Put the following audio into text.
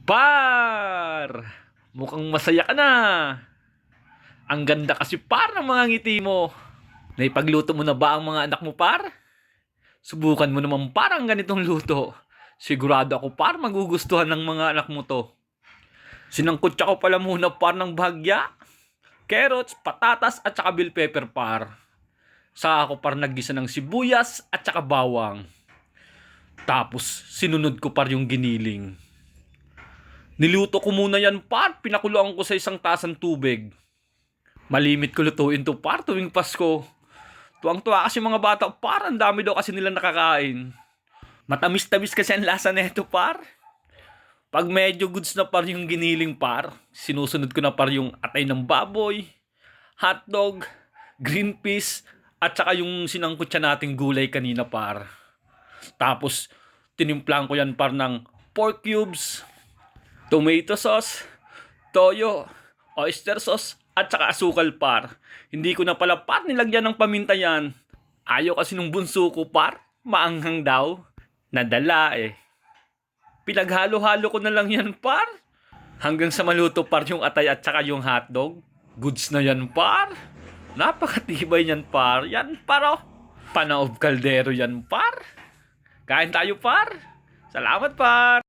Par! Mukhang masaya ka na. Ang ganda kasi par ng mga ngiti mo. Naipagluto mo na ba ang mga anak mo par? Subukan mo naman par ang ganitong luto. Sigurado ako par magugustuhan ng mga anak mo to. Sinangkutsa ko pala muna par ng bahagya. Carrots, patatas at saka bell pepper par. Saka ako par naggisa ng sibuyas at saka bawang. Tapos sinunod ko par yung giniling. Niluto ko muna yan par, pinakuluan ko sa isang tasang tubig. Malimit ko lutuin to par tuwing Pasko. Tuwang-tuwa kasi mga bata par, ang dami daw kasi nila nakakain. Matamis-tamis kasi ang lasa nito par. Pag medyo goods na par yung giniling par, sinusunod ko na par yung atay ng baboy, hotdog, green peas, at saka yung sinangkutsa nating gulay kanina par. Tapos tinimplang ko yan par ng pork cubes, tomato sauce, toyo, oyster sauce, at saka asukal par. Hindi ko na pala par nilagyan ng paminta yan. Ayaw kasi nung bunso ko par, maanghang daw. Nadala eh. Pinaghalo-halo ko na lang yan par. Hanggang sa maluto par yung atay at saka yung hotdog. Goods na yan par. Napakatibay yan par. Yan par oh. Panaob kaldero yan par. Kain tayo par. Salamat par.